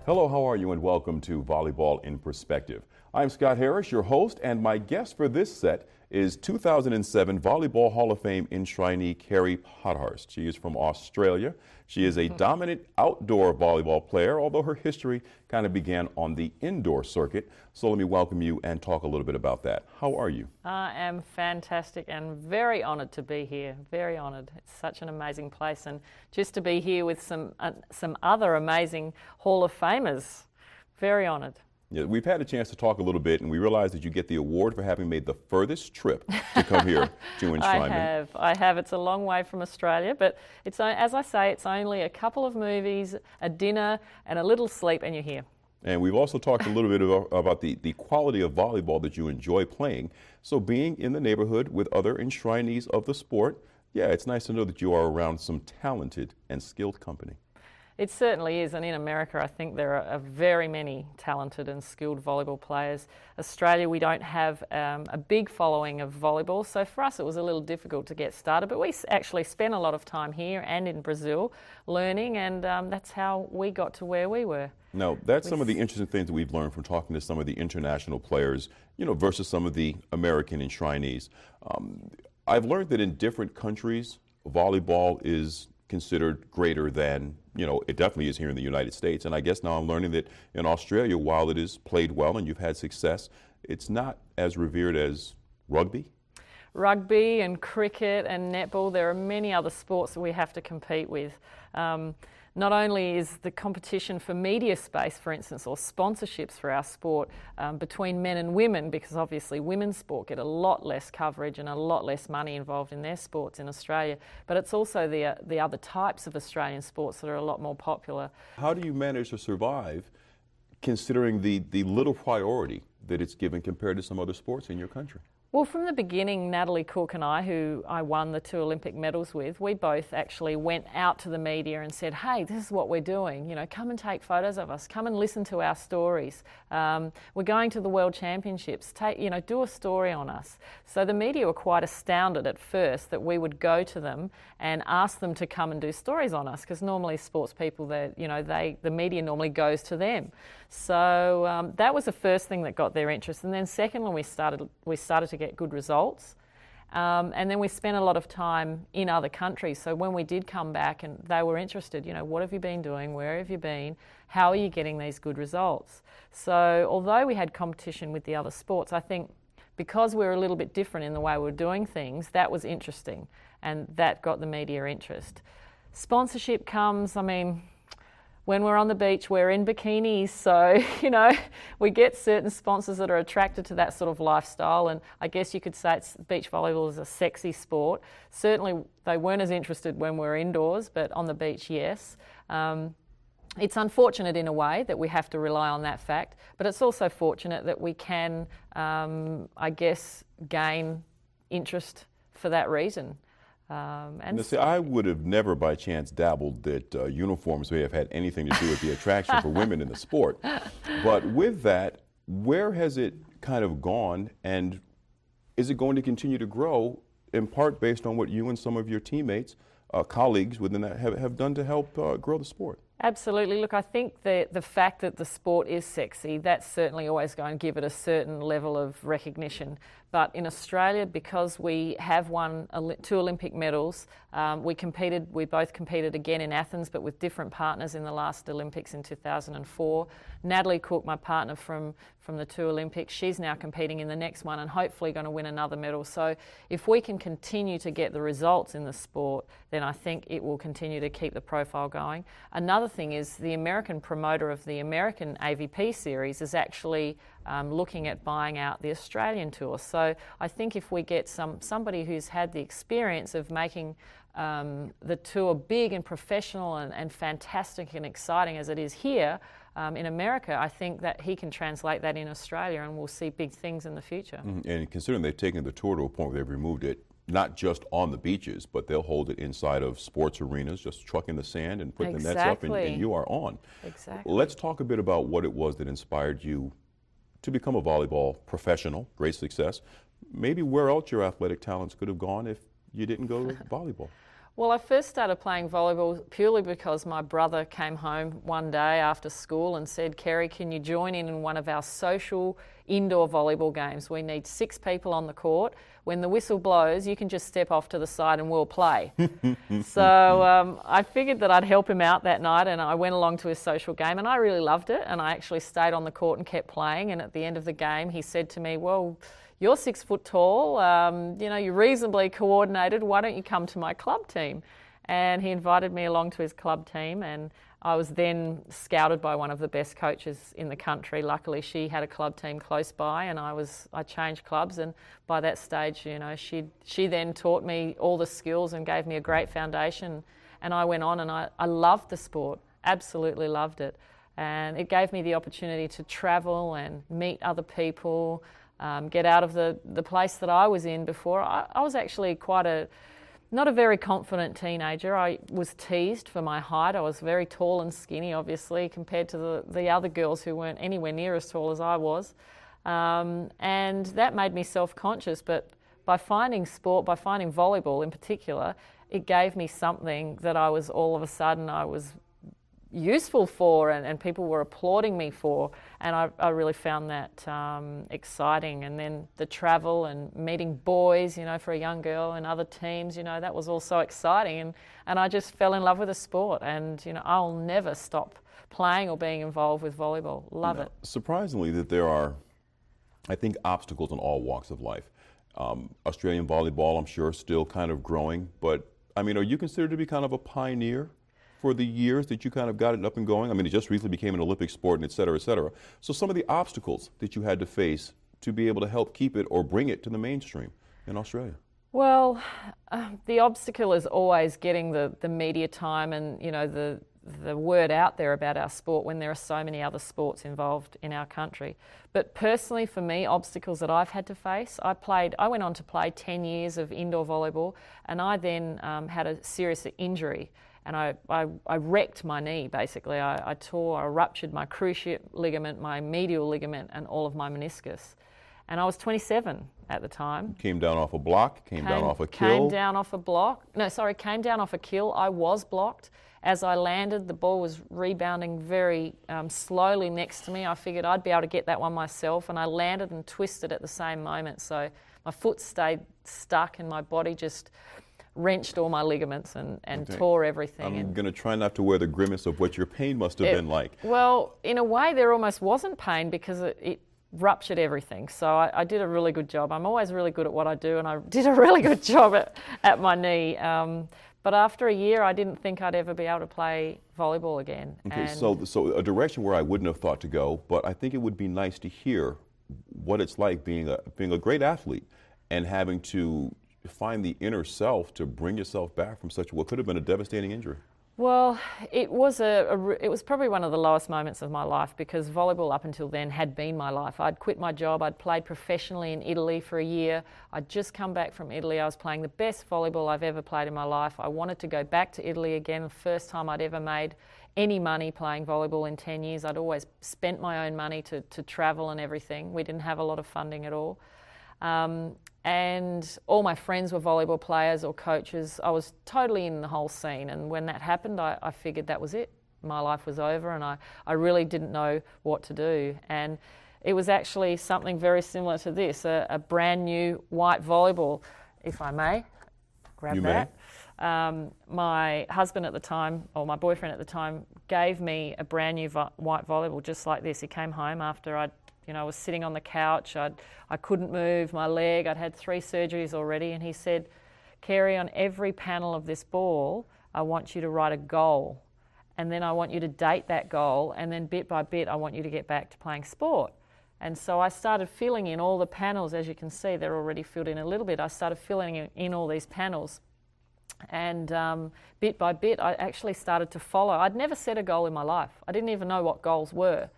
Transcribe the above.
Hello, how are you, and welcome to Volleyball in Perspective. I'm Scott Harris, your host, and my guest for this set is 2007 Volleyball Hall of Fame enshrinee Kerri Pottharst. She is from Australia. She is a dominant outdoor volleyball player, although her history kind of began on the indoor circuit. So let me welcome you and talk a little bit about that. How are you? I am fantastic and very honoured to be here, very honoured. It's such an amazing place, and just to be here with some other amazing Hall of Famers, very honoured. Yeah, we've had a chance to talk a little bit, and we realized that you get the award for having made the furthest trip to come here to enshrinement. I have. It's a long way from Australia, but it's, as I say, it's only a couple of movies, a dinner, and a little sleep, and you're here. And we've also talked a little bit about the quality of volleyball that you enjoy playing. So being in the neighborhood with other enshrinees of the sport, yeah, it's nice to know that you are around some talented and skilled company. It certainly is, and in America I think there are very many talented and skilled volleyball players. Australia, we don't have a big following of volleyball, so for us it was a little difficult to get started, but we actually spent a lot of time here and in Brazil learning, and that's how we got to where we were. Now, that's some of the interesting things that we've learned from talking to some of the international players, you know, versus some of the American enshrinees. I've learned that in different countries, volleyball is considered greater than, you know, it definitely is here in the United States. And I guess now I'm learning that in Australia, while it is played well and you've had success, it's not as revered as rugby. Rugby and cricket and netball, there are many other sports that we have to compete with. Not only is the competition for media space, for instance, or sponsorships for our sport between men and women, because obviously women's sport get a lot less coverage and a lot less money involved in their sports in Australia, but it's also the other types of Australian sports that are a lot more popular. How do you manage to survive considering the little priority that it's given compared to some other sports in your country? Well, from the beginning, Natalie Cook and I, who I won the 2 Olympic medals with, we both actually went out to the media and said, hey, this is what we're doing. You know, come and take photos of us. Come and listen to our stories. We're going to the World Championships. Do a story on us. So the media were quite astounded at first that we would go to them and ask them to come and do stories on us, because normally sports people, the media normally goes to them. So that was the first thing that got their interest. And then secondly, we started to get good results. And then we spent a lot of time in other countries. So when we did come back and they were interested, you know, what have you been doing? Where have you been? How are you getting these good results? So although we had competition with the other sports, I think because we're a little bit different in the way we're doing things, that was interesting. And that got the media interest. Sponsorship comes, I mean, when we're on the beach, we're in bikinis, so, you know, we get certain sponsors that are attracted to that sort of lifestyle, and I guess you could say beach volleyball is a sexy sport. Certainly, they weren't as interested when we're indoors, but on the beach, yes. It's unfortunate in a way that we have to rely on that fact, but it's also fortunate that we can, I guess, gain interest for that reason. I would have never by chance dabbled that uniforms may have had anything to do with the attraction for women in the sport. But with that, where has it kind of gone, and is it going to continue to grow, in part based on what you and some of your teammates, colleagues within that have done to help grow the sport? Absolutely. Look, I think the fact that the sport is sexy, that's certainly always going to give it a certain level of recognition. But in Australia, because we have won 2 Olympic medals, we both competed again in Athens, but with different partners in the last Olympics in 2004. Natalie Cook, my partner from the 2 Olympics, she's now competing in the next one and hopefully going to win another medal. So if we can continue to get the results in the sport, then I think it will continue to keep the profile going. Another thing is the American promoter of the American AVP series is actually looking at buying out the Australian tour. So I think if we get somebody who's had the experience of making the tour big and professional and fantastic and exciting as it is here in America, I think that he can translate that in Australia, and we'll see big things in the future. Mm-hmm. And considering they've taken the tour to a point where they've removed it not just on the beaches, but they'll hold it inside of sports arenas, just truck in the sand and put the nets up, and you are on. Exactly. Let's talk a bit about what it was that inspired you to become a volleyball professional, great success. Maybe where else your athletic talents could have gone if you didn't go to volleyball. Well, I first started playing volleyball purely because my brother came home one day after school and said, Kerry, can you join in one of our social indoor volleyball games? We need 6 people on the court. When the whistle blows, you can just step off to the side and we'll play. So I figured that I'd help him out that night, and I went along to his social game, and I really loved it, and I actually stayed on the court and kept playing. And at the end of the game, he said to me, well, you're 6 foot tall, you're reasonably coordinated, why don't you come to my club team? And he invited me along to his club team, and I was then scouted by one of the best coaches in the country. Luckily, she had a club team close by, and I changed clubs, and by that stage, she then taught me all the skills and gave me a great foundation, and I went on, and I loved the sport, absolutely loved it. And it gave me the opportunity to travel and meet other people, get out of the place that I was in before. I was actually not a very confident teenager. I was teased for my height. I was very tall and skinny, obviously, compared to the other girls who weren't anywhere near as tall as I was. And that made me self-conscious. But by finding sport, by finding volleyball in particular, it gave me something that I was useful for, and people were applauding me for, and I really found that exciting. And then the travel and meeting boys, for a young girl and other teams, that was all so exciting, and I just fell in love with the sport, and I'll never stop playing or being involved with volleyball. Love it. Surprisingly, that there are, I think, obstacles in all walks of life. Australian volleyball, I'm sure, still kind of growing, but are you considered to be kind of a pioneer for the years that you kind of got it up and going? It just recently became an Olympic sport, and et cetera, et cetera. So some of the obstacles that you had to face to be able to help keep it or bring it to the mainstream in Australia? Well, the obstacle is always getting the media time and, the word out there about our sport when there are so many other sports involved in our country. But personally, for me, obstacles that I've had to face, I went on to play 10 years of indoor volleyball, and I then had a serious injury. And I wrecked my knee, basically. I ruptured my cruciate ligament, my medial ligament, and all of my meniscus. And I was 27 at the time. Came down off a block? Came down off a kill? Came down off a kill. I was blocked. As I landed, the ball was rebounding very slowly next to me. I figured I'd be able to get that one myself, and I landed and twisted at the same moment. So my foot stayed stuck, and my body just wrenched all my ligaments and tore everything. I'm going to try not to wear the grimace of what your pain must have been like. Well, in a way, there almost wasn't pain because it ruptured everything. So I did a really good job. I'm always really good at what I do, and I did a really good job at my knee. But after a year, I didn't think I'd ever be able to play volleyball again. Okay, so a direction where I wouldn't have thought to go, but I think it would be nice to hear what it's like being a great athlete and having to find the inner self to bring yourself back from such what could have been a devastating injury. Well, it was probably one of the lowest moments of my life, because volleyball up until then had been my life. I'd quit my job. I'd played professionally in Italy for a year. I'd just come back from Italy. I was playing the best volleyball I've ever played in my life. I wanted to go back to Italy again. The first time I'd ever made any money playing volleyball in 10 years. I'd always spent my own money to travel and everything. We didn't have a lot of funding at all. And all my friends were volleyball players or coaches. I was totally in the whole scene, and when that happened, I figured that was it. My life was over, and I really didn't know what to do. And it was actually something very similar to this, a brand new white volleyball, if I may. Grab that. My husband at the time, or my boyfriend at the time, gave me a brand new white volleyball just like this. He came home after I was sitting on the couch. I couldn't move my leg. I'd had 3 surgeries already. And he said, Kerry, on every panel of this ball, I want you to write a goal. And then I want you to date that goal. And then bit by bit, I want you to get back to playing sport. And so I started filling in all the panels. As you can see, they're already filled in a little bit. I started filling in all these panels. And bit by bit, I actually started to follow. I'd never set a goal in my life. I didn't even know what goals were.